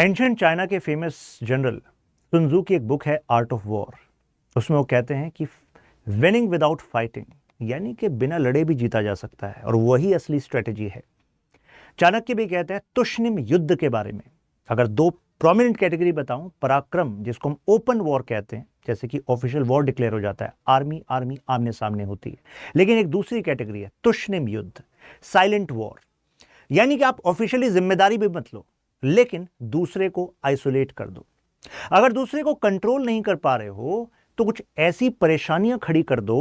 Ancient China के famous general सुन त्जू की एक बुक है आर्ट ऑफ वॉर। उसमें वो कहते हैं कि विनिंग विदाउट फाइटिंग, यानी कि बिना लड़े भी जीता जा सकता है, और वही असली स्ट्रेटेजी है। चाणक्य भी कहते हैं तुष्णिम युद्ध के बारे में। अगर दो प्रोमिनेंट कैटेगरी बताऊं, पराक्रम जिसको हम ओपन वॉर कहते हैं, जैसे कि ऑफिशियल वॉर डिक्लेयर हो जाता है, आर्मी आर्मी आमने सामने होती है, लेकिन एक दूसरी कैटेगरी है तुष्णिम युद्ध, साइलेंट वॉर, यानी कि आप ऑफिशियली जिम्मेदारी भी मत लो लेकिन दूसरे को आइसोलेट कर दो। अगर दूसरे को कंट्रोल नहीं कर पा रहे हो तो कुछ ऐसी परेशानियां खड़ी कर दो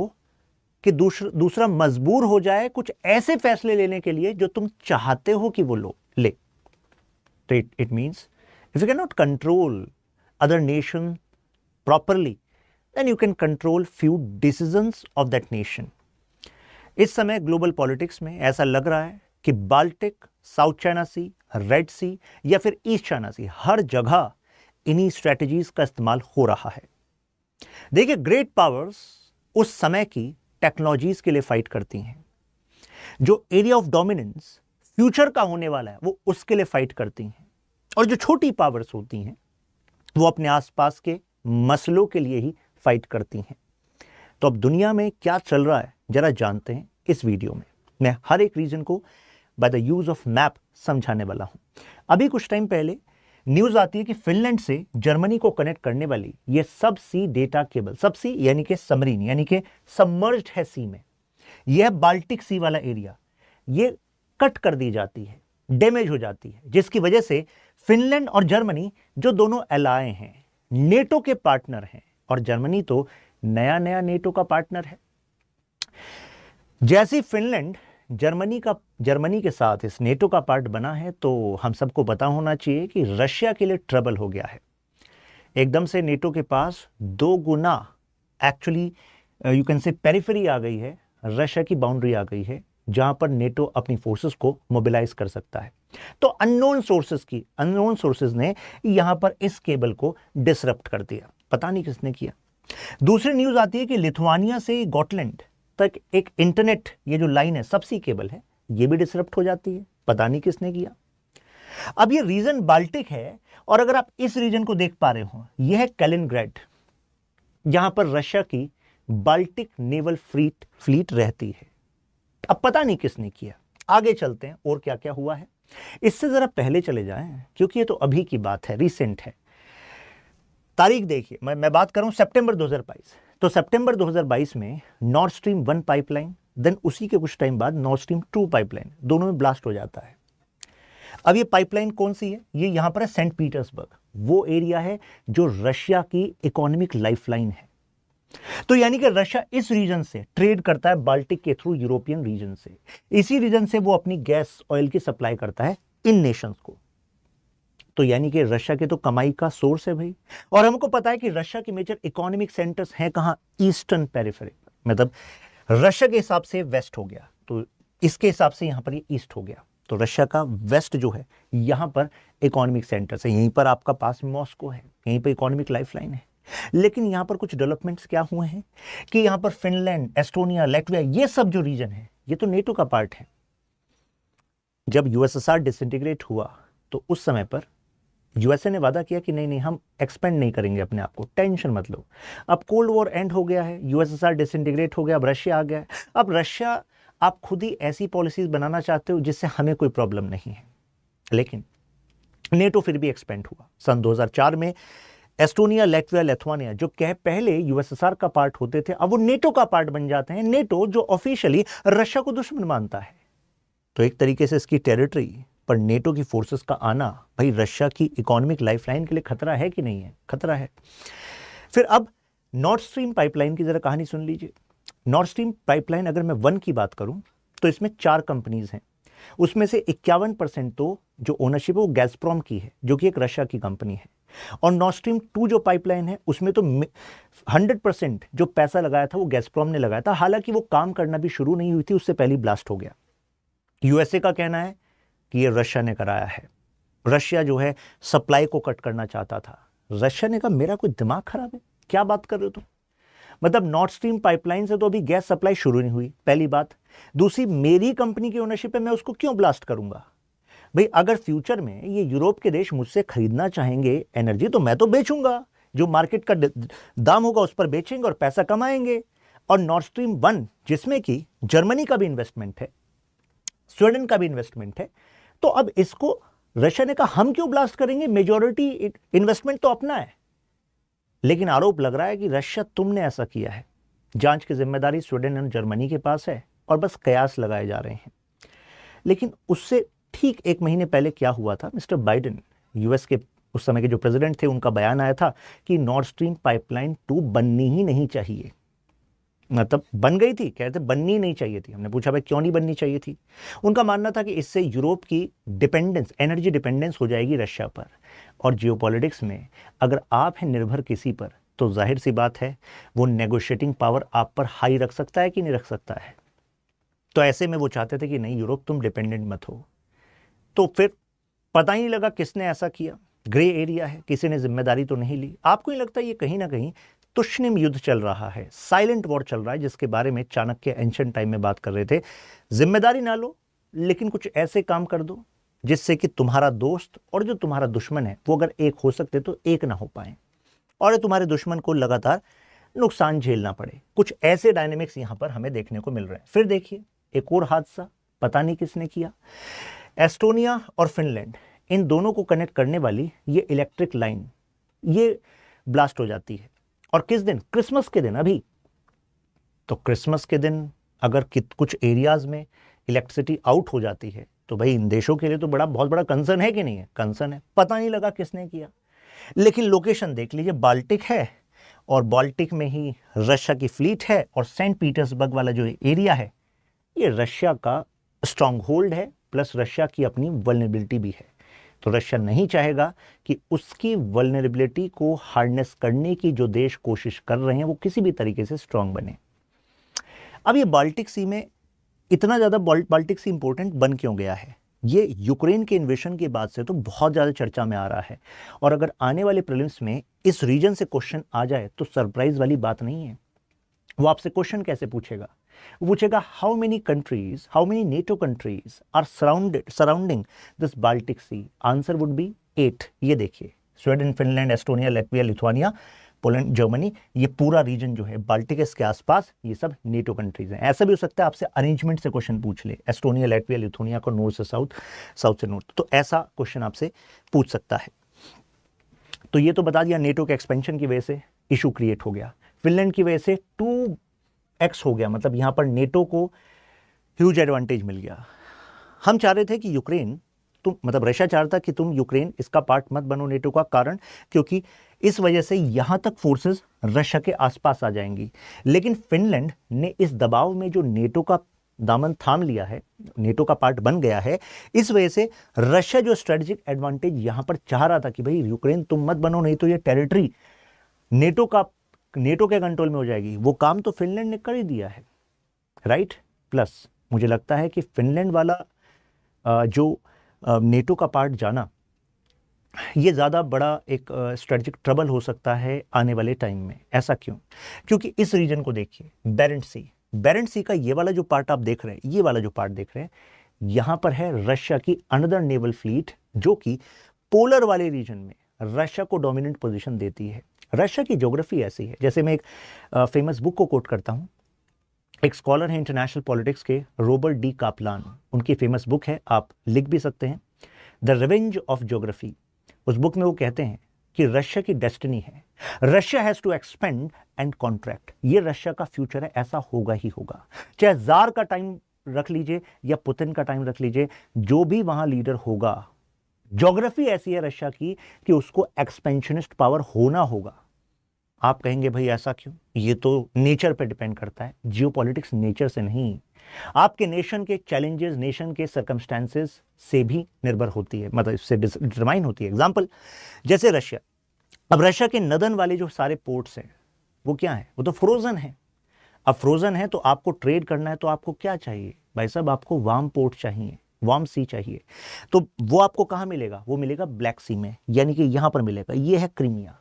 कि दूसरा मजबूर हो जाए कुछ ऐसे फैसले लेने के लिए जो तुम चाहते हो कि वो ले। तो it means if you can not control other nation properly then you can control few decisions of that nation. इस समय ग्लोबल पॉलिटिक्स में ऐसा लग रहा है कि बाल्टिक, साउथ चाइना सी, रेड सी या फिर ईस्ट चाइना सी, हर जगह इन्हीं स्ट्रेटजीज का इस्तेमाल हो रहा है। देखिए, ग्रेट पावर्स उस समय की टेक्नोलॉजीज के लिए फाइट करती हैं। जो एरिया ऑफ डोमिनेंस फ्यूचर का होने वाला है वो उसके लिए फाइट करती हैं, और जो छोटी पावर्स होती हैं वो अपने आसपास के मसलों के लिए ही फाइट करती हैं। तो अब दुनिया में क्या चल रहा है जरा जानते हैं इस वीडियो में। मैं हर एक रीजन को by the use of map समझाने वाला हूं। अभी कुछ टाइम पहले न्यूज आती है कि फिनलैंड से जर्मनी को कनेक्ट करने वाली ये सब सी डेटा केबल, सब सी यानी कि सबमरीन, यानी कि सबमर्ज्ड है सी में, यह बाल्टिक सी वाला एरिया ये कट कर दी जाती है, डैमेज हो जाती है, जिसकी वजह से फिनलैंड और जर्मनी जो दोनों एलाय हैं, नेटो के पार्टनर हैं, और जर्मनी तो नया नया नेटो का पार्टनर है। जैसे फिनलैंड जर्मनी के साथ इस नेटो का पार्ट बना है तो हम सबको पता होना चाहिए कि रशिया के लिए ट्रबल हो गया है। एकदम से नेटो के पास 2 गुना actually you can say periphery आ गई है, रशिया की बाउंड्री आ गई है जहां पर नेटो अपनी फोर्सेस को मोबिलाइज कर सकता है। तो अननोन सोर्सेस ने यहां पर इस केबल को डिसरप्ट कर दिया, पता नहीं किसने किया। दूसरी न्यूज आती है कि लिथुआनिया से गॉटलैंड तक एक इंटरनेट, ये जो लाइन है, सबसी केबल है, ये भी डिसरप्ट हो जाती है, पता नहीं किसने किया। अब ये रीजन बाल्टिक है, और अगर आप इस रीजन को देख पा रहे हो, यह है कैलिनग्रैड, जहां पर रशिया की बाल्टिक नेवल फ्लीट रहती है। अब पता नहीं किसने किया। आगे चलते हैं और क्या क्या हुआ है। इससे जरा पहले चले जाएं, क्योंकि ये तो अभी की बात है, रिसेंट है। तारीख देखिए, मैं बात कर रहा हूं सितंबर 2022। तो सितंबर 2022 में नॉर्थ स्ट्रीम 1 पाइपलाइन, देन उसी के कुछ टाइम बाद नॉर्थ स्ट्रीम 2 पाइपलाइन, दोनों में ब्लास्ट हो जाता है। अब ये पाइपलाइन कौन सी है? ये यहां पर है सेंट पीटर्सबर्ग, वो एरिया है जो रशिया की इकोनॉमिक लाइफलाइन है। तो यानी कि रशिया इस रीजन से ट्रेड करता है बाल्टिक के थ्रू यूरोपियन रीजन से। इसी रीजन से वो अपनी गैस ऑयल की सप्लाई करता है इन नेशंस को। तो यानी कि रशिया के तो कमाई का सोर्स है भाई। और हमको पता है कि रशिया के मेजर इकोनॉमिक सेंटर्स हैं कहां? ईस्टर्न पेरिफेरी, मतलब रशिया के हिसाब से वेस्ट हो गया, तो इसके हिसाब से यहां पर ये ईस्ट हो गया। तो रशिया का वेस्ट जो है, यहां पर इकोनॉमिक सेंटर्स है, यहीं पर आपका पास में मॉस्को है, यहीं पर इकोनॉमिक लाइफलाइन है। लेकिन यहां पर कुछ डेवलपमेंट्स क्या हुए हैं कि यहां पर फिनलैंड, एस्टोनिया, लैटविया, ये सब जो रीजन है ये तो नेटो का पार्ट है। जब यूएसएसआर डिसइंटीग्रेट हुआ तो उस समय पर यूएसए ने वादा किया कि नहीं हम एक्सपेंड नहीं करेंगे अपने आप को, टेंशन मत लो। अब कोल्ड वॉर एंड हो गया है, यूएसएसआर डिसइंटीग्रेट हो गया, अब रशिया आ गया है। अब रशिया, आप खुद ही ऐसी पॉलिसीज बनाना चाहते हो जिससे हमें कोई प्रॉब्लम नहीं है, लेकिन नेटो फिर भी एक्सपेंड हुआ। सन 2004 में एस्टोनिया, लैटविया, लिथुआनिया जो पहले यूएसएसआर का पार्ट होते थे, अब वो नेटो का पार्ट बन जाते हैं। नेटो जो ऑफिशियली रशिया को दुश्मन मानता है, तो एक तरीके से इसकी टेरिटरी पर नेटो की फोर्सेस का आना भाई रशिया की इकोनॉमिक लाइफलाइन के लिए खतरा है कि नहीं है? खतरा है। फिर अब नॉर्थ स्ट्रीम पाइपलाइन की जरा कहानी सुन लीजिए। नॉर्थ स्ट्रीम पाइपलाइन अगर मैं 1 की बात करूं तो इसमें 4 कंपनीज हैं, उसमें से 51% तो जो ओनरशिप है वो गैज़प्रोम की है, जो कि एक रशिया की कंपनी है। और नॉर्थ स्ट्रीम 2 जो पाइपलाइन है उसमें तो 100% जो पैसा लगाया था वो गैज़प्रोम ने लगाया था। हालांकि वो काम करना भी शुरू नहीं हुई थी, उससे पहले ब्लास्ट हो गया। यूएसए का कहना है कि ये रशिया ने कराया है। रशिया जो है सप्लाई को कट करना चाहता था। रशिया ने कहा मेरा कोई दिमाग खराब है, क्या बात कर रहे हो तुम? मतलब नॉर्थ स्ट्रीम पाइपलाइन से तो अभी गैस सप्लाई शुरू नहीं हुई, पहली बात। दूसरी, मेरी कंपनी की ओनरशिप है, मैं उसको क्यों ब्लास्ट करूंगा? भाई अगर फ्यूचर में ये यूरोप के देश मुझसे खरीदना चाहेंगे एनर्जी, तो मैं तो बेचूंगा, जो मार्केट का दाम होगा उस पर बेचेंगे और पैसा कमाएंगे। और नॉर्ड स्ट्रीम 1 जिसमें कि जर्मनी का भी इन्वेस्टमेंट है, स्वीडन का भी इन्वेस्टमेंट है, तो अब इसको रशिया ने कहा हम क्यों ब्लास्ट करेंगे, मेजॉरिटी इन्वेस्टमेंट तो अपना है। लेकिन आरोप लग रहा है कि रशिया तुमने ऐसा किया है। जांच की जिम्मेदारी स्वीडन और जर्मनी के पास है और बस कयास लगाए जा रहे हैं। लेकिन उससे ठीक 1 महीने पहले क्या हुआ था, मिस्टर बाइडेन यूएस के उस समय के जो प्रेसिडेंट थे, उनका बयान आया था कि नॉर्ड स्ट्रीम पाइपलाइन 2 बननी ही नहीं चाहिए। मतलब बन गई थी, कहते बननी नहीं चाहिए थी। हमने पूछा भाई क्यों नहीं बननी चाहिए थी। उनका मानना था कि इससे यूरोप की डिपेंडेंस, एनर्जी डिपेंडेंस हो जाएगी रशिया पर। और जियोपॉलिटिक्स में अगर आप हैं निर्भर किसी पर, तो जाहिर सी बात है वो नेगोशिएटिंग पावर आप पर हाई रख सकता है कि नहीं रख सकता है। तो ऐसे में वो चाहते थे कि नहीं यूरोप तुम डिपेंडेंट मत हो। तो फिर पता ही नहीं लगा किसने ऐसा किया, ग्रे एरिया है, किसी ने जिम्मेदारी तो नहीं ली। आपको नहीं लगता ये कहीं ना कहीं तुष्णिम युद्ध चल रहा है, साइलेंट वॉर चल रहा है, जिसके बारे में चाणक्य एंशिएंट टाइम में बात कर रहे थे। जिम्मेदारी ना लो, लेकिन कुछ ऐसे काम कर दो जिससे कि तुम्हारा दोस्त और जो तुम्हारा दुश्मन है वो अगर एक हो सकते तो एक ना हो पाए, और तुम्हारे दुश्मन को लगातार नुकसान झेलना पड़े। कुछ ऐसे डायनेमिक्स यहां पर हमें देखने को मिल रहे हैं। फिर देखिए एक और हादसा, पता नहीं किसने किया। एस्टोनिया और फिनलैंड, इन दोनों को कनेक्ट करने वाली ये इलेक्ट्रिक लाइन, ये ब्लास्ट हो जाती है। और किस दिन, क्रिसमस के दिन। अभी तो क्रिसमस के दिन अगर कुछ एरियाज में इलेक्ट्रिसिटी आउट हो जाती है, तो भाई इन देशों के लिए तो बहुत बड़ा कंसर्न है कि नहीं है, कंसर्न है। पता नहीं लगा किसने किया। लेकिन लोकेशन देख लीजिए, बाल्टिक है, और बाल्टिक में ही रशिया की फ्लीट है, और सेंट पीटर्सबर्ग वाला जो एरिया है ये रशिया का स्ट्रॉन्ग होल्ड है, प्लस रशिया की अपनी वल्नरेबिलिटी भी है। तो रशिया नहीं चाहेगा कि उसकी वल्नरेबिलिटी को हार्नेस करने की जो देश कोशिश कर रहे हैं वो किसी भी तरीके से स्ट्रांग बने। अब ये बाल्टिक सी में इतना ज़्यादा बाल्टिक सी इंपॉर्टेंट बन क्यों गया है, ये यूक्रेन के इन्वेशन के बाद से तो बहुत ज़्यादा चर्चा में आ रहा है। और अगर आने वाले प्रीलिम्स में इस रीजन से क्वेश्चन आ जाए तो सरप्राइज वाली बात नहीं है। वो आपसे क्वेश्चन कैसे पूछेगा, वो पूछेगा how many NATO countries are surrounding this Baltic sea. Answer would be 8। ये देखिए, Sweden, Finland, Estonia, Latvia, Lithuania, Poland, Germany, ये पूरा रीजन जो है बाल्टिक के आसपास, ये सब नेटो कंट्रीज हैं। ऐसा भी हो सकता है आपसे अरेंजमेंट से क्वेश्चन पूछ ले, एस्टोनिया, लैटविया, लिथुआनिया को नॉर्थ से साउथ, साउथ से नॉर्थ, तो ऐसा क्वेश्चन आपसे पूछ सकता है। तो ये तो बता दिया, नेटो के एक्सपेंशन की वजह से इशू क्रिएट हो गया। फिनलैंड की वजह से 2x हो गया, मतलब यहां पर नेटो को ह्यूज एडवांटेज मिल गया। हम चाह रहे थे कि यूक्रेन, मतलब रशिया चाहता कि तुम यूक्रेन इसका पार्ट मत बनो नेटो का, कारण क्योंकि इस वजह से यहां तक फोर्सेस रशिया के आसपास आ जाएंगी। लेकिन फिनलैंड ने इस दबाव में जो नेटो का दामन थाम लिया है, नेटो का पार्ट बन गया है, इस वजह से रशिया जो स्ट्रेटेजिक एडवांटेज यहां पर चाह रहा था कि भाई यूक्रेन तुम मत बनो, नहीं तो ये टेरिटरी नेटो के कंट्रोल में हो जाएगी, वो काम तो फिनलैंड ने कर ही दिया है, राइट। प्लस मुझे लगता है कि फिनलैंड वाला जो नेटो का पार्ट जाना, ये ज़्यादा बड़ा एक स्ट्रेटेजिक ट्रबल हो सकता है आने वाले टाइम में। ऐसा क्यों? क्योंकि इस रीजन को देखिए, बेरेंट सी का ये वाला जो पार्ट आप देख रहे हैं, ये वाला जो पार्ट देख रहे हैं, यहां पर है रशिया की अनदर नेवल फ्लीट, जो कि पोलर वाले रीजन में रशिया को डोमिनेंट पोजीशन देती है। रशिया की ज्योग्राफी ऐसी है, जैसे मैं एक फेमस बुक को कोट करता हूं, एक स्कॉलर है इंटरनेशनल पॉलिटिक्स के, रॉबर्ट डी कापलान, उनकी फेमस बुक है, आप लिख भी सकते हैं, द रिवेंज ऑफ ज्योग्राफी। उस बुक में वो कहते हैं कि रशिया की डेस्टिनी है, Russia has to expand and contract. ये रशिया का फ्यूचर है, ऐसा होगा ही होगा, चाहे जार का टाइम रख लीजिए या पुतिन का टाइम रख लीजिए, जो भी वहां लीडर होगा, ज्योग्राफी ऐसी है रशिया की कि उसको एक्सपेंशनिस्ट पावर होना होगा। आप कहेंगे भाई ऐसा क्यों? ये तो नेचर पे डिपेंड करता है, जियोपॉलिटिक्स नेचर से नहीं, आपके नेशन के चैलेंजेस, नेशन के सर्कमस्टेंसेस से भी निर्भर होती है, मतलब इससे डिटरमाइन होती है। एग्जांपल जैसे रशिया, अब रशिया के नदन वाले जो सारे पोर्ट्स हैं वो क्या है, वो तो फ्रोजन है। अब फ्रोजन है तो आपको ट्रेड करना है, तो आपको क्या चाहिए भाई साहब, आपको वार्म पोर्ट चाहिए, वार्म सी चाहिए। तो वो आपको कहां मिलेगा? वो मिलेगा ब्लैक सी में, यानी कि यहां पर मिलेगा, ये है क्रीमिया।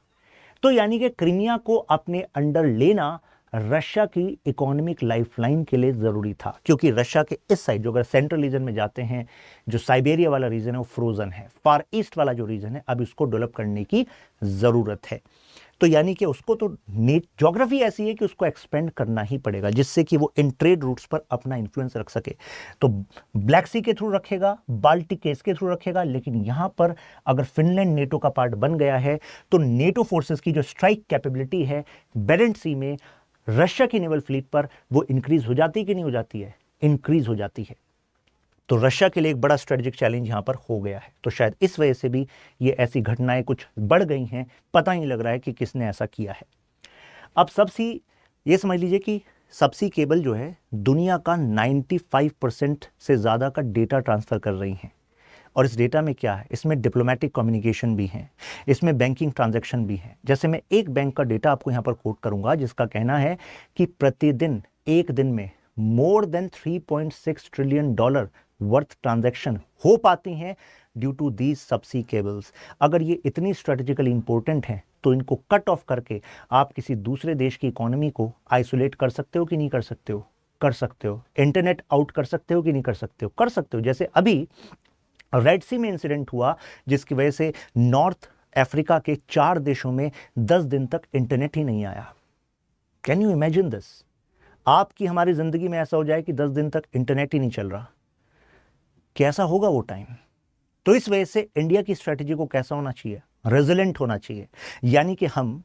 तो यानी कि क्रीमिया को अपने अंडर लेना रशिया की इकोनॉमिक लाइफलाइन के लिए ज़रूरी था, क्योंकि रशिया के इस साइड जो अगर सेंट्रल रीजन में जाते हैं, जो साइबेरिया वाला रीजन है वो फ्रोजन है, फार ईस्ट वाला जो रीजन है अब इसको डेवलप करने की ज़रूरत है। तो यानी कि उसको तो ज्योग्राफी ऐसी है कि उसको एक्सपेंड करना ही पड़ेगा, जिससे कि वो इन ट्रेड रूट्स पर अपना इन्फ्लुएंस रख सके। तो ब्लैक सी के थ्रू रखेगा, बाल्टिक केस के थ्रू रखेगा, लेकिन यहां पर अगर फिनलैंड नेटो का पार्ट बन गया है तो नेटो फोर्सेस की जो स्ट्राइक कैपेबिलिटी है बेरेंट सी में रशिया की नेवल फ्लीट पर, वो इंक्रीज हो जाती है कि नहीं हो जाती है? इंक्रीज हो जाती है। तो रशिया के लिए एक बड़ा स्ट्रेटेजिक चैलेंज यहां पर हो गया है। तो शायद इस वजह से भी ये ऐसी घटनाएं कुछ बढ़ गई हैं, पता ही नहीं लग रहा है कि किसने ऐसा किया है। अब सबसी ये समझ लीजिए कि सबसी केबल जो है दुनिया का 95% से ज़्यादा का डेटा ट्रांसफ़र कर रही हैं। और इस डेटा में क्या है? इसमें डिप्लोमेटिक कम्युनिकेशन भी है, इसमें बैंकिंग ट्रांजैक्शन भी है। जैसे मैं एक बैंक का डेटा आपको यहाँ पर कोट करूँगा, जिसका कहना है कि प्रतिदिन एक दिन में more than $3.6 trillion worth transaction हो पाती हैं due to these subsea cables. अगर ये इतनी स्ट्रेटेजिकली इंपॉर्टेंट हैं तो इनको कट ऑफ करके आप किसी दूसरे देश की इकोनॉमी को आइसोलेट कर सकते हो कि नहीं कर सकते हो? कर सकते हो। इंटरनेट आउट कर सकते हो कि नहीं कर सकते हो? कर सकते हो। जैसे अभी रेड सी में इंसिडेंट हुआ, जिसकी वजह से नॉर्थ अफ्रीका के 4 देशों में 10 दिन तक इंटरनेट ही नहीं आया। Can you imagine this? आपकी हमारी जिंदगी में ऐसा हो जाए कि 10 दिन तक इंटरनेट ही नहीं चल रहा, कैसा होगा वो टाइम? तो इस वजह से इंडिया की स्ट्रेटेजी को कैसा होना चाहिए? रेजिलेंट होना चाहिए। यानी कि हम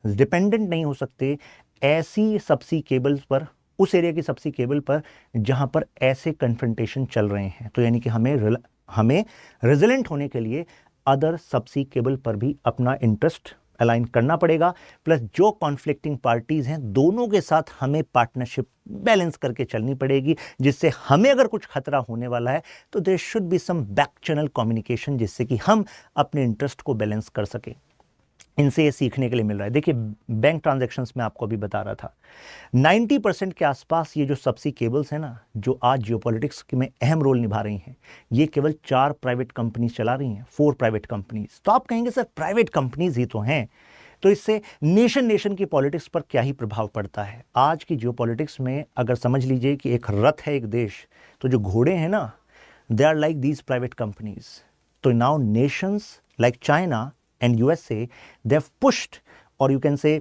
डिपेंडेंट नहीं हो सकते ऐसी सबसी केबल्स पर, उस एरिया की सबसी केबल पर जहां पर ऐसे कन्फ्रंटेशन चल रहे हैं। तो यानी कि हमें रेजिलेंट होने के लिए अदर सबसी केबल पर भी अपना इंटरेस्ट अलाइन करना पड़ेगा। प्लस जो कॉन्फ्लिक्टिंग पार्टीज हैं दोनों के साथ हमें पार्टनरशिप बैलेंस करके चलनी पड़ेगी, जिससे हमें अगर कुछ खतरा होने वाला है तो there should be some back channel communication, जिससे कि हम अपने इंटरेस्ट को बैलेंस कर सकें। इनसे ये सीखने के लिए मिल रहा है। देखिए बैंक ट्रांजैक्शंस में आपको अभी बता रहा था 90% के आसपास ये जो सबसी केबल्स हैं ना, जो आज जियोपॉलिटिक्स में अहम रोल निभा रही हैं, ये केवल 4 प्राइवेट कंपनीज चला रही हैं, 4 प्राइवेट कंपनीज। तो आप कहेंगे सर प्राइवेट कंपनीज ही तो हैं, तो इससे नेशन की पॉलिटिक्स पर क्या ही प्रभाव पड़ता है? आज की जियोपॉलिटिक्स में अगर समझ लीजिए कि एक रथ है एक देश, तो जो घोड़े हैं ना, they are like these private companies. तो now nations like China and USA, they've pushed, or you can say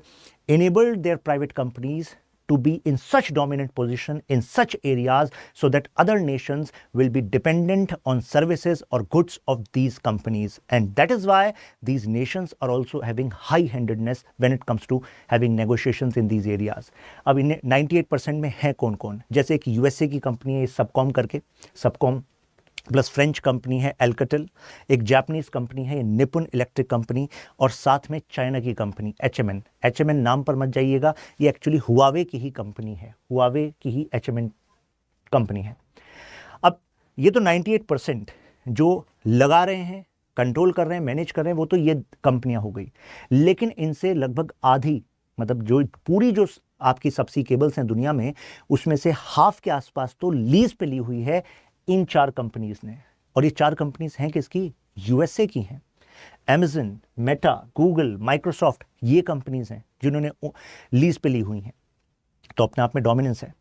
enabled their private companies to be in such dominant position in such areas so that other nations will be dependent on services or goods of these companies, and that is why these nations are also having high-handedness when it comes to having negotiations in these areas. अब इन 98% में है कौन कौन? जैसे एक USA की company है सबकॉम करके, सबकॉम प्लस फ्रेंच कंपनी है एल्कटेल, एक जापानीज कंपनी है निपुन इलेक्ट्रिक कंपनी, और साथ में चाइना की कंपनी HMN। HMN नाम पर मत जाइएगा, ये एक्चुअली हुआवे की ही कंपनी है, हुआवे की ही HMN कंपनी है। अब ये तो 98% जो लगा रहे हैं, कंट्रोल कर रहे हैं, मैनेज कर रहे हैं, वो तो ये कंपनियां हो गई। लेकिन इनसे लगभग आधी, मतलब जो पूरी जो आपकी सबसी केबल्स हैं दुनिया में, उसमें से हाफ के आसपास तो लीज पे ली हुई है इन 4 कंपनीज ने। और ये 4 कंपनीज हैं किसकी? USA की हैं। Amazon, मेटा, गूगल, माइक्रोसॉफ्ट, ये कंपनीज हैं जिन्होंने लीज पे ली हुई हैं। तो अपने आप में डोमिनेंस है।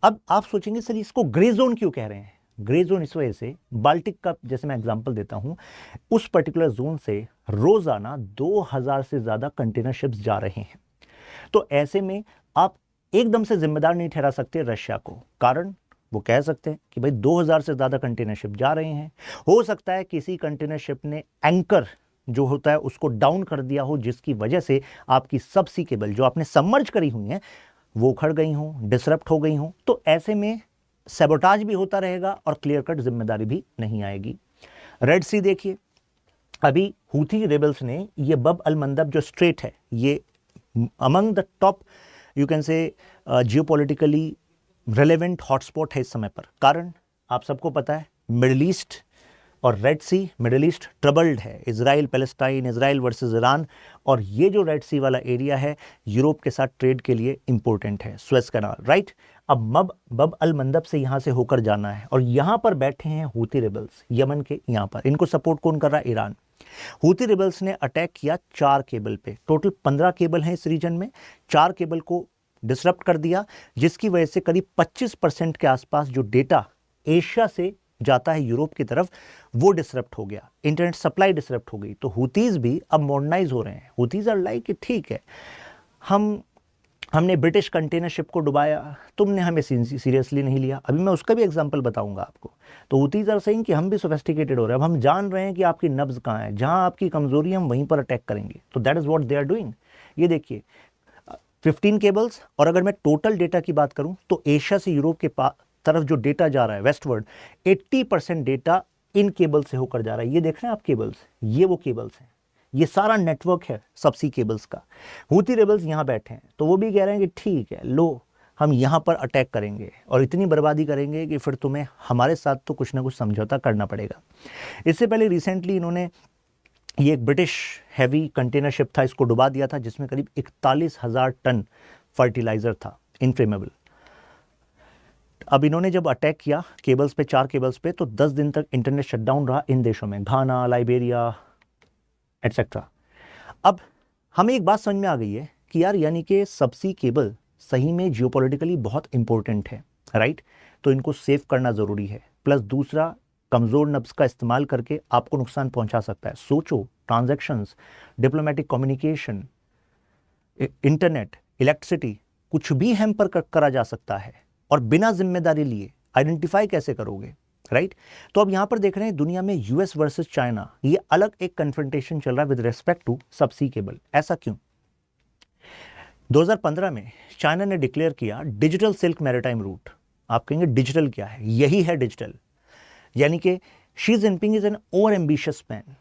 अब आप सोचेंगे सर इसको ग्रे जोन क्यों कह रहे हैं? ग्रे जोन इस वजह से, बाल्टिक का जैसे मैं एग्जांपल देता हूं, उस पर्टिकुलर जोन से रोजाना 2000 से ज्यादा कंटेनर शिप्स जा रहे हैं। तो ऐसे में आप एकदम से जिम्मेदार नहीं ठहरा सकते रशिया को। कारण वो कह सकते हैं कि भाई 2000 से ज़्यादा कंटेनर शिप जा रहे हैं, हो सकता है किसी कंटेनर शिप ने एंकर जो होता है उसको डाउन कर दिया हो, जिसकी वजह से आपकी सबसी केबल जो आपने सबमर्ज करी हुई हैं वो उखड़ गई हों, डिसरप्ट हो गई हों। तो ऐसे में सैबोटाज भी होता रहेगा और क्लियर कट जिम्मेदारी भी नहीं आएगी। रेड सी देखिए, अभी हूथी रेबल्स ने ये बब अल मंदब जो स्ट्रेट है, ये among the top you can से जियोपॉलिटिकली रेलेवेंट हॉटस्पॉट है इस समय पर। कारण आप सबको पता है, मिडिल ईस्ट और रेड सी, मिडिल ईस्ट ट्रबल्ड है, Israel Palestine, Israel versus Iran, और ये जो रेड सी वाला एरिया है यूरोप के साथ ट्रेड के लिए इंपॉर्टेंट है, सुएज कैनाल, राइट। अब बब अल मंदब से यहाँ से होकर जाना है, और यहाँ पर बैठे हैं हूथी रेबल्स यमन के यहाँ पर। इनको सपोर्ट कौन कर रहा है? ईरान। हूथी रेबल्स ने अटैक किया 4 केबल पे, टोटल 15 केबल हैं इस रीजन में। 4 केबल को डिसरप्ट कर दिया, जिसकी वजह से करीब 25% के आसपास जो डेटा एशिया से जाता है यूरोप की तरफ वो डिसरप्ट हो गया, इंटरनेट सप्लाई डिसरप्ट हो गई। तो हुतीज भी अब मॉडर्नाइज हो रहे हैं। हुतीज आर लाइक कि ठीक है, हमने ब्रिटिश कंटेनर शिप को डुबाया, तुमने हमें सीरियसली नहीं लिया। अभी मैं उसका भी एग्जांपल बताऊंगा आपको। तो हुतीज आर सेइंग कि हम भी सोफिस्टिकेटेड हो रहे हैं, अब हम जान रहे हैं कि आपकी नब्ज कहाँ है, जहां आपकी कमजोरी हम वहीं पर अटैक करेंगे। तो that is what they are doing. ये देखिए 15 केबल्स, और अगर मैं टोटल डेटा की बात करूं तो एशिया से यूरोप के तरफ जो डेटा जा रहा है वेस्टवर्ड, 80% डेटा इन केबल से होकर जा रहा है। ये देख रहे हैं आप केबल्स, ये वो केबल्स हैं, ये सारा नेटवर्क है सबसी केबल्स का। हूती रेबल्स यहाँ बैठे हैं, तो वो भी कह रहे हैं कि ठीक है, लो हम यहाँ पर अटैक करेंगे और इतनी बर्बादी करेंगे कि फिर तुम्हें हमारे साथ तो कुछ ना कुछ समझौता करना पड़ेगा। इससे पहले रिसेंटली इन्होंने ये एक ब्रिटिश हैवी कंटेनर शिप था, इसको डुबा दिया था, जिसमें करीब 41,000 टन फर्टिलाइजर था, इनफ्लेमेबल। अब इन्होंने जब अटैक किया केबल्स पे, 4 केबल्स पे, तो 10 दिन तक इंटरनेट शटडाउन रहा इन देशों में, घाना, लाइबेरिया एटसेट्रा। अब हमें एक बात समझ में आ गई है कि यार यानी कि सबसी केबल सही में जियोपॉलिटिकली बहुत इंपॉर्टेंट है, राइट। तो इनको सेव करना ज़रूरी है। प्लस दूसरा, कमज़ोर नब्ज का इस्तेमाल करके आपको नुकसान पहुंचा सकता है। सोचो, transactions, diplomatic communication, internet, electricity, कुछ भी हैम्पर करा जा सकता है, और बिना जिम्मेदारी लिए आइडेंटिफाई कैसे करोगे, राइट। तो अब यहां पर देख रहे हैं दुनिया में यूएस वर्सेस चाइना, ये अलग एक कन्फ्रंटेशन चल रहा है with respect to subsea cable. ऐसा क्यों? 2015 में चाइना ने डिक्लेयर किया डिजिटल सिल्क मैरीटाइम रूट। आप कहेंगे डिजिटल क्या है? यही है डिजिटल। यानी कि Xi Jinping is an over ambitious man.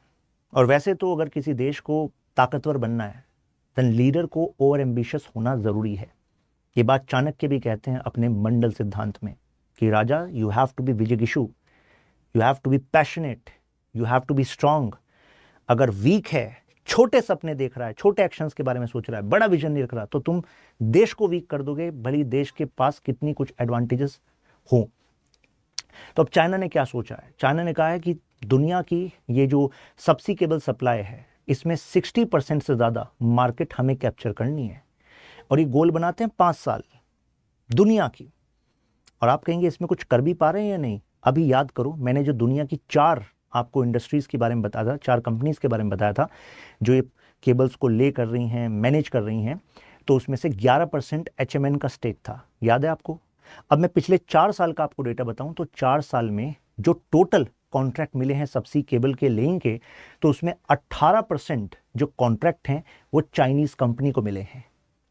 और वैसे तो अगर किसी देश को ताकतवर बनना है देन लीडर को ओवर एम्बिशियस होना जरूरी है। ये बात चाणक्य भी कहते हैं अपने मंडल सिद्धांत में कि राजा, यू हैव टू बी विजिगिषु, you have to be passionate, you have to be strong. अगर वीक है, छोटे सपने देख रहा है, छोटे एक्शंस के बारे में सोच रहा है, बड़ा विजन नहीं रख रहा, तो तुम देश को वीक कर दोगे, भले देश के पास कितनी कुछ एडवांटेजेस हो। तो अब चाइना ने क्या सोचा है? चाइना ने कहा है कि दुनिया की ये जो सबसी केबल सप्लाई है, इसमें 60% से ज़्यादा मार्केट हमें कैप्चर करनी है, और ये गोल बनाते हैं 5 साल दुनिया की। और आप कहेंगे इसमें कुछ कर भी पा रहे हैं या नहीं? अभी याद करो, मैंने जो दुनिया की 4 आपको इंडस्ट्रीज के बारे में बताया था, 4 कंपनीज के बारे में बताया था जो ये केबल्स को ले कर रही हैं, मैनेज कर रही हैं, तो उसमें से 11% एचएमएन का स्टेक था, याद है आपको। अब मैं पिछले 4 साल का आपको डेटा बताऊं तो 4 साल में जो टोटल कॉन्ट्रैक्ट मिले हैं सबसी केबल के लेइंग के, तो उसमें 18% जो कॉन्ट्रैक्ट हैं वो चाइनीज कंपनी को मिले हैं।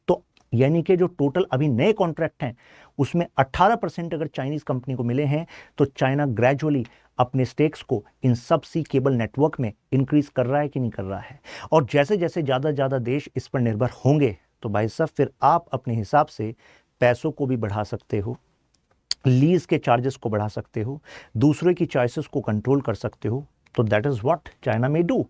तो यानी कि जो टोटल अभी नए कॉन्ट्रैक्ट हैं उसमें 18% अगर चाइनीज कंपनी को मिले हैं, तो चाइना ग्रेजुअली अपने स्टेक्स को इन सबसी केबल नेटवर्क में इंक्रीज कर रहा है कि नहीं कर रहा है। और जैसे जैसे ज़्यादा देश इस पर निर्भर होंगे, तो भाई साहब फिर आप अपने हिसाब से पैसों को भी बढ़ा सकते हो, लीज के चार्जेस को बढ़ा सकते हो, दूसरे की चॉइसेस को कंट्रोल कर सकते हो। तो दैट इज व्हाट चाइना में डू।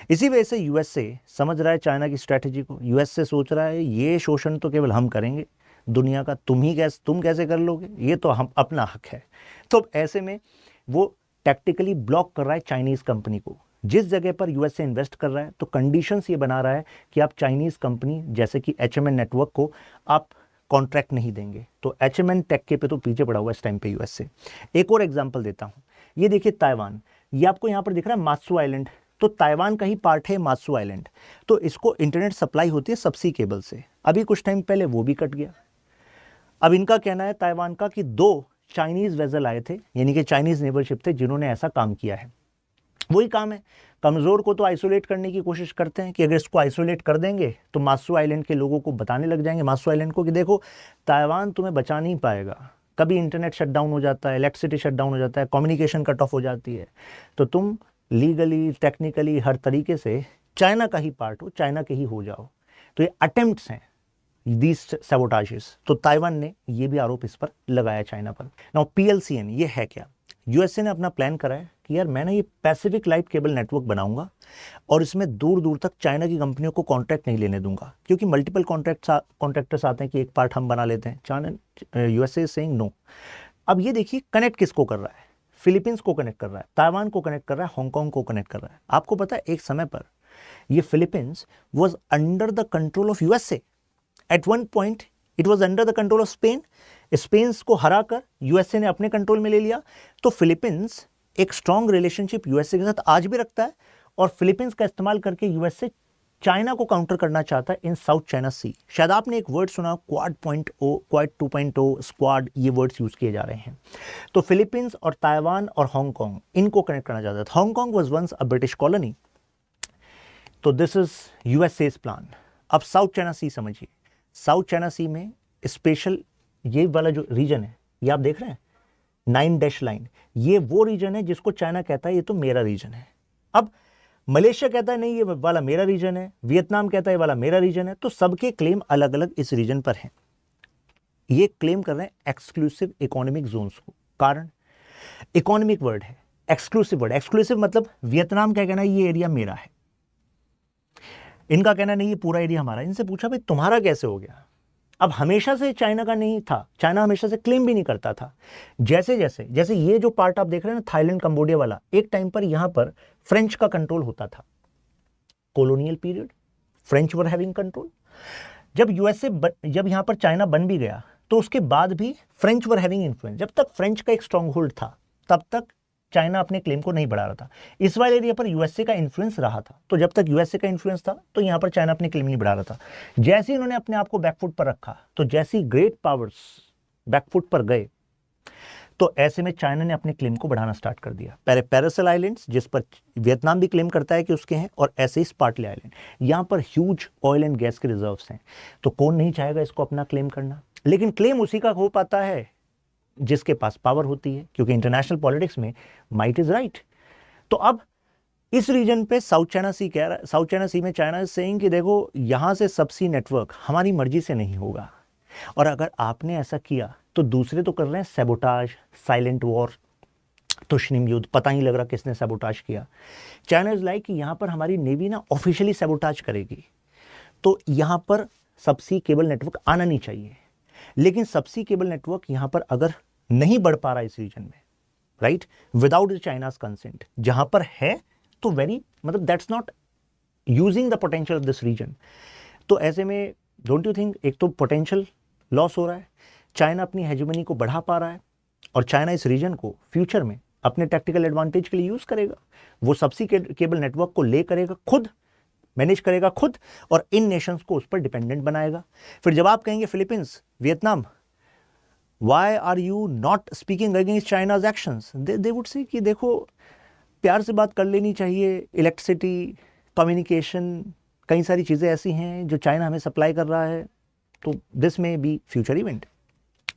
इसी वजह से यूएसए समझ रहा है चाइना की स्ट्रैटेजी को। यूएसए सोच रहा है ये शोषण तो केवल हम करेंगे दुनिया का, तुम कैसे कर लोगे, ये तो हम अपना हक है। तो ऐसे में वो टैक्टिकली ब्लॉक कर रहा है चाइनीज कंपनी को। जिस जगह पर यूएसए इन्वेस्ट कर रहा है तो कंडीशंस ये बना रहा है कि आप चाइनीज कंपनी जैसे कि एचएमएन नेटवर्क को आप कॉन्ट्रैक्ट नहीं देंगे। तो एचएमएन टेक के पे तो पीछे पड़ा हुआ इस टाइम पे यूएसए। एक और एग्जांपल देता हूं, ये देखिए ताइवान, ये आपको यहां पर दिख रहा है मात्सू आइलैंड, तो ताइवान का ही पार्ट है मात्सू आइलैंड। तो इसको इंटरनेट सप्लाई होती है सबसी केबल से। अभी कुछ टाइम पहले वो भी कट गया। अब इनका कहना है ताइवान का कि 2 चाइनीज वेजल आए थे, यानी कि चाइनीज नेबरशिप थे, जिन्होंने ऐसा काम किया है। वही काम है, कमज़ोर को तो आइसोलेट करने की कोशिश करते हैं कि अगर इसको आइसोलेट कर देंगे तो मात्सू आइलैंड के लोगों को बताने लग जाएंगे, मात्सू आइलैंड को, कि देखो ताइवान तुम्हें बचा नहीं पाएगा, कभी इंटरनेट शटडाउन हो जाता है, इलेक्ट्रिसिटी शटडाउन हो जाता है, कम्युनिकेशन कट ऑफ हो जाती है, तो तुम लीगली टेक्निकली हर तरीके से चाइना का ही पार्ट हो, चाइना के ही हो जाओ। तो ये अटेम्प्ट्स हैं दीज सैबोटाजेस। तो ताइवान ने ये भी आरोप इस पर लगाया चाइना पर। नाउ पीएलसीएन ये है क्या? यूएसए ने अपना प्लान करा है कि यार मैं ना ये पैसिफिक लाइट केबल नेटवर्क बनाऊंगा और इसमें दूर दूर तक चाइना की कंपनियों को कॉन्ट्रैक्ट नहीं लेने दूंगा, क्योंकि मल्टीपल कॉन्ट्रैक्टर्स आते हैं कि एक पार्ट हम बना लेते हैं। China, USA is saying no. अब ये देखिए कनेक्ट किसको कर रहा है? फिलीपींस को कनेक्ट कर रहा है, ताइवान को कनेक्ट कर रहा है, हांगकांग को कनेक्ट कर रहा है। आपको पता है एक समय पर ये Philippines was under the control of USA. At one point it was under the control of Spain. Spain को हराकर यूएसए ने अपने कंट्रोल में ले लिया। तो फिलीपींस एक स्ट्रॉन्ग रिलेशनशिप यूएसए के साथ आज भी रखता है, और फिलीपींस का इस्तेमाल करके यूएसए चाइना को काउंटर करना चाहता है इन साउथ चाइना सी। शायद आपने एक वर्ड सुना क्वाड 2.0, स्क्वाड, ये वर्ड्स यूज किए जा रहे हैं। तो फिलीपींस और ताइवान और हांगकांग, इनको कनेक्ट करना चाहता था। Hong Kong was once a British colony. तो दिस इज यूएसए's प्लान। अब साउथ चाइना सी समझिए। साउथ चाइना सी में स्पेशल ये वाला जो रीजन है, ये आप देख रहे हैं 9 डैश लाइन, ये वो रीजन है जिसको चाइना कहता है ये तो मेरा रीजन है। अब मलेशिया कहता है नहीं ये वाला मेरा रीजन है, वियतनाम कहता है ये वाला मेरा रीजन है। तो सबके क्लेम अलग अलग इस रीजन पर हैं। ये क्लेम कर रहे हैं एक्सक्लूसिव इकोनॉमिक जोन्स को। कारण इकोनॉमिक वर्ड है, एक्सक्लूसिव वर्ड। एक्सक्लूसिव मतलब वियतनाम क्या कहना है ये एरिया मेरा है, इनका कहना नहीं ये पूरा एरिया हमारा। इनसे पूछा भाई तुम्हारा कैसे हो गया? अब हमेशा से चाइना का नहीं था, चाइना हमेशा से क्लेम भी नहीं करता था। जैसे ये जो पार्ट आप देख रहे हैं ना, थाईलैंड कंबोडिया वाला, एक टाइम पर यहां पर फ्रेंच का कंट्रोल होता था। Colonial period, French were having control. जब यहां पर चाइना बन भी गया तो उसके बाद भी फ्रेंच वर हैविंग इन्फ्लुएंस। जब तक फ्रेंच का एक स्ट्रॉन्ग होल्ड था तब तक चाइना अपने क्लेम को नहीं बढ़ा रहा था। इस वाले एरिया पर यूएसए का इन्फ्लुएंस रहा था, तो जब तक यूएसए का इन्फ्लुएंस था तो यहां पर चाइना अपने क्लेम नहीं बढ़ा रहा था। जैसे ही उन्होंने अपने आप को बैकफुट पर रखा, तो जैसे ही ग्रेट पावर्स बैकफुट पर गए, तो ऐसे में चाइना ने अपने क्लेम को बढ़ाना स्टार्ट कर दिया। पैरासेल आइलैंड्स, जिस पर वियतनाम भी क्लेम करता है कि उसके हैं, और ऐसे ही स्पार्टले आइलैंड, यहां पर ह्यूज ऑयल एंड गैस के रिजर्व्स हैं। तो कौन नहीं चाहेगा इसको अपना क्लेम करना? लेकिन क्लेम उसी का हो पाता है जिसके पास पावर होती है, क्योंकि इंटरनेशनल पॉलिटिक्स में माइट इज राइट। तो अब इस रीजन पे साउथ चाइना सी में चाइना इज सेइंग कि देखो यहां से सबसी नेटवर्क हमारी मर्जी से नहीं होगा, और अगर आपने ऐसा किया तो दूसरे तो कर रहे हैं सैबोटाज, साइलेंट वॉर, तुष्णिम युद्ध, पता ही लग रहा किसने सैबोटाज किया। चाइना इज लाइक कि यहां पर हमारी नेवी ना ऑफिशियली सैबोटाज करेगी, तो यहां पर सबसी केबल नेटवर्क आना नहीं चाहिए। लेकिन सबसी केबल नेटवर्क यहां पर अगर नहीं बढ़ पा रहा इस रीजन में, राइट, विदाउट चाइनाज कंसेंट, जहां पर है तो मतलब that's not using the potential of this region. तो ऐसे में डोंट यू थिंक एक तो पोटेंशियल लॉस हो रहा है, चाइना अपनी हेजेमनी को बढ़ा पा रहा है, और चाइना इस रीजन को फ्यूचर में अपने टैक्टिकल एडवांटेज के लिए यूज करेगा। वो सबसी केबल नेटवर्क को ले करेगा, खुद मैनेज करेगा खुद, और इन नेशंस को उस पर डिपेंडेंट बनाएगा। फिर जब आप कहेंगे Philippines, Vietnam, why are you not speaking against China's actions, they would say कि देखो प्यार से बात कर लेनी चाहिए। इलेक्ट्रिसिटी, कम्युनिकेशन, कई सारी चीज़ें ऐसी हैं जो चाइना हमें सप्लाई कर रहा है, तो दिस में बी फ्यूचर इवेंट।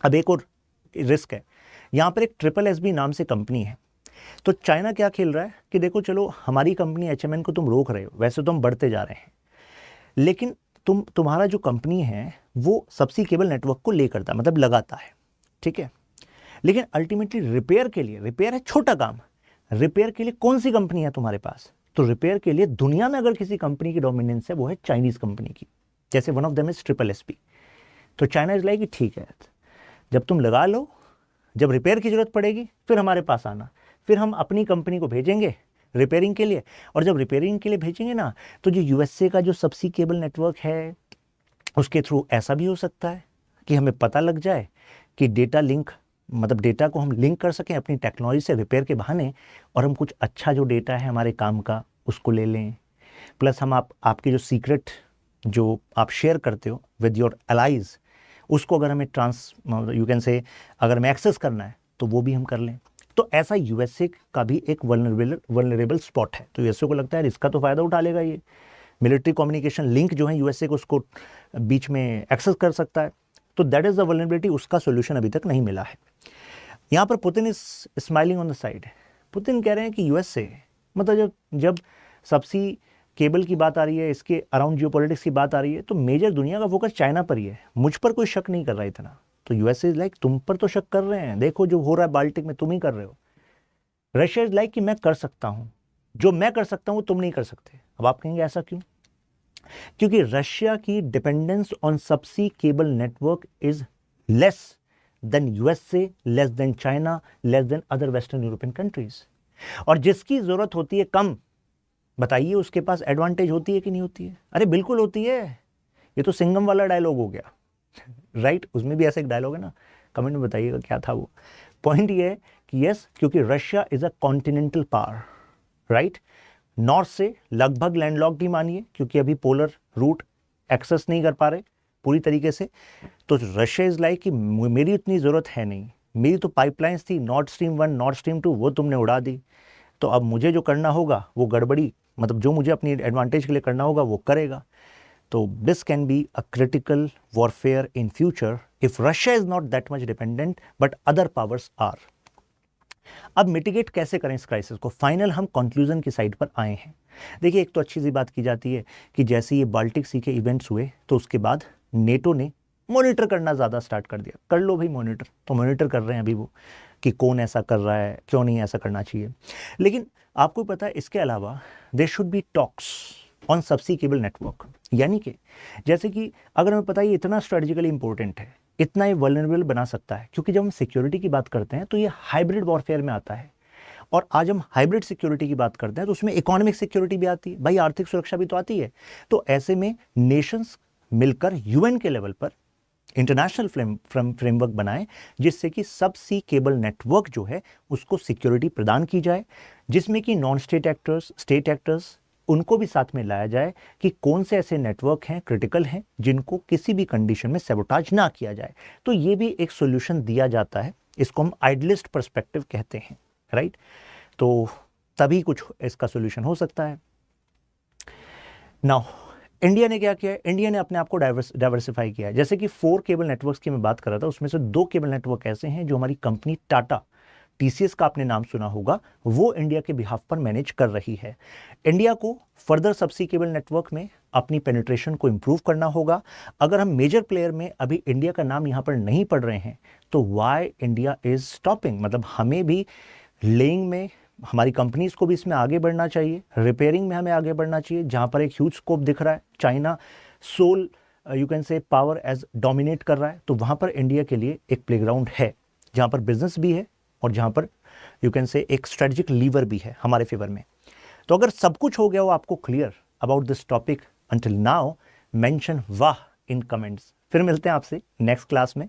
अब एक और रिस्क है, यहाँ पर एक SSSB नाम से कंपनी है। तो चाइना क्या खेल रहा है कि देखो चलो हमारी कंपनी HMN को तुम रोक रहे हो, वैसे तो हम बढ़ते जा रहे हैं, लेकिन तुम्हारा जो कंपनी है वो सबसी केबल नेटवर्क को ले करता है, मतलब लगाता है, ठीक है। लेकिन अल्टीमेटली रिपेयर के लिए, रिपेयर है छोटा काम, रिपेयर के लिए कौन सी कंपनी है तुम्हारे पास? तो रिपेयर के लिए दुनिया में अगर किसी कंपनी की डोमिनेंस है वो है चाइनीज कंपनी की, जैसे one of them is SSSB। तो चाइना इज लाइक ठीक है, जब तुम लगा लो, जब रिपेयर की जरूरत पड़ेगी फिर हमारे पास आना, फिर हम अपनी कंपनी को भेजेंगे रिपेयरिंग के लिए। और जब रिपेयरिंग के लिए भेजेंगे ना, तो जो यूएसए का जो सबसी केबल नेटवर्क है उसके थ्रू ऐसा भी हो सकता है कि हमें पता लग जाए कि डेटा लिंक, मतलब डेटा को हम लिंक कर सकें अपनी टेक्नोलॉजी से रिपेयर के बहाने, और हम कुछ अच्छा जो डेटा है हमारे काम का उसको ले लें। प्लस हम आपके जो सीक्रेट जो आप शेयर करते हो विद योर एलाइज, उसको अगर हमें यू कैन से अगर हमें एक्सेस करना है तो वो भी हम कर लें। तो ऐसा यूएसए का भी एक वल्नरेबल स्पॉट है। तो यूएसए को लगता है इसका तो फ़ायदा उठा लेगा, ये मिलिट्री कम्युनिकेशन लिंक जो है यूएसए को उसको बीच में एक्सेस कर सकता है। तो दैट इज़ द वल्नरेबिलिटी, उसका सोल्यूशन अभी तक नहीं मिला है। यहाँ पर Putin is smiling on the side. Putin कह रहे हैं कि यूएसए, मतलब जब सबसी केबल की बात आ रही है, इसके अराउंड जियोपॉलिटिक्स की बात आ रही है, तो मेजर दुनिया का फोकस चाइना पर ही है, मुझ पर कोई शक नहीं कर रहा इतना। तो यूएसए इज लाइक तुम पर तो शक कर रहे हैं, देखो जो हो रहा है बाल्टिक में तुम ही कर रहे हो। रशिया इज लाइक कि मैं कर सकता हूं, जो मैं कर सकता हूं तुम नहीं कर सकते। अब आप कहेंगे ऐसा क्यों? क्योंकि रशिया की dependence on subsea cable network is less than USA, less than China, less than other western European countries. और जिसकी जरूरत होती है कम, बताइए उसके पास एडवांटेज होती है कि नहीं होती है? अरे बिल्कुल होती है। ये तो सिंघम वाला डायलॉग हो गया। राइट, उसमें भी ऐसा एक डायलॉग है ना, कमेंट में बताइएगा क्या था वो। पॉइंट ये है कि यस, क्योंकि Russia is a continental power, right, north से लगभग लैंडलॉक्ड ही मानिए, क्योंकि अभी पोलर रूट एक्सेस नहीं कर पा रहे पूरी तरीके से। तो रशिया इज लाइक कि मेरी इतनी ज़रूरत है नहीं, मेरी तो पाइपलाइंस थी नॉर्थ स्ट्रीम 1 नॉर्थ स्ट्रीम 2, वो तुमने उड़ा दी, तो अब मुझे जो करना होगा वो गड़बड़ी, मतलब जो मुझे अपनी एडवांटेज के लिए करना होगा वो करेगा। तो this can be a critical warfare in future if Russia is not that much dependent but other powers are. अब मिटिगेट कैसे करें इस क्राइसिस को, फाइनल हम कंक्लूजन की साइड पर आए हैं। देखिए, एक तो अच्छी सी बात की जाती है कि जैसे ये बाल्टिक सी के इवेंट्स हुए तो उसके बाद नेटो ने मॉनिटर करना ज़्यादा स्टार्ट कर दिया। कर लो भाई मॉनिटर, तो मॉनिटर कर रहे हैं अभी वो कि कौन ऐसा कर रहा है, क्यों नहीं ऐसा करना चाहिए। लेकिन आपको पता है इसके अलावा there should be talks on subsea cable network, यानी कि जैसे कि अगर हमें पता है ये इतना स्ट्रेटेजिकली इंपॉर्टेंट है, इतना ही वल्नरेबल बना सकता है, क्योंकि जब हम सिक्योरिटी की बात करते हैं तो ये हाइब्रिड वॉरफेयर में आता है। और आज हम हाइब्रिड सिक्योरिटी की बात करते हैं तो उसमें इकोनॉमिक सिक्योरिटी भी आती है, भाई आर्थिक सुरक्षा भी तो आती है। तो ऐसे में नेशंस मिलकर यूएन के लेवल पर इंटरनेशनल फ्रेमवर्क बनाएं जिससे कि सब सी केबल नेटवर्क जो है उसको सिक्योरिटी प्रदान की जाए, जिसमें कि non state actors, state actors, उनको भी साथ में लाया जाए कि कौन से ऐसे नेटवर्क हैं, क्रिटिकल हैं, जिनको किसी भी कंडीशन में सैबोटाज ना किया जाए। तो ये भी एक सॉल्यूशन दिया जाता है, इसको हम आइडलिस्ट पर्सपेक्टिव कहते हैं, राइट। तो तभी कुछ इसका सॉल्यूशन हो सकता है। नाउ इंडिया ने क्या किया है, इंडिया ने अपने आप को डाइवर्सिफाई किया है। जैसे कि 4 केबल नेटवर्क्स की मैं बात कर रहा था, उसमें से 2 केबल नेटवर्क ऐसे हैं जो हमारी कंपनी टाटा, टीसीएस का आपने नाम सुना होगा, वो इंडिया के बिहाफ पर मैनेज कर रही है। इंडिया को फर्दर सबसी केबल नेटवर्क में अपनी पेनिट्रेशन को इंप्रूव करना होगा। अगर हम मेजर प्लेयर में अभी इंडिया का नाम यहाँ पर नहीं पढ़ रहे हैं तो वाई इंडिया इज स्टॉपिंग, मतलब हमें भी लेइंग में, हमारी कंपनीज को भी इसमें आगे बढ़ना चाहिए, रिपेयरिंग में हमें आगे बढ़ना चाहिए, जहाँ पर एक ह्यूज स्कोप दिख रहा है। China sole you can say power as dominate कर रहा है, तो वहाँ पर इंडिया के लिए एक प्लेग्राउंड है जहाँ पर बिजनेस भी है और जहाँ पर यू कैन से एक स्ट्रेटेजिक लीवर भी है हमारे फेवर में। तो अगर सब कुछ हो गया हो आपको clear about this topic until now, mention वाह इन कमेंट्स। फिर मिलते हैं आपसे नेक्स्ट क्लास में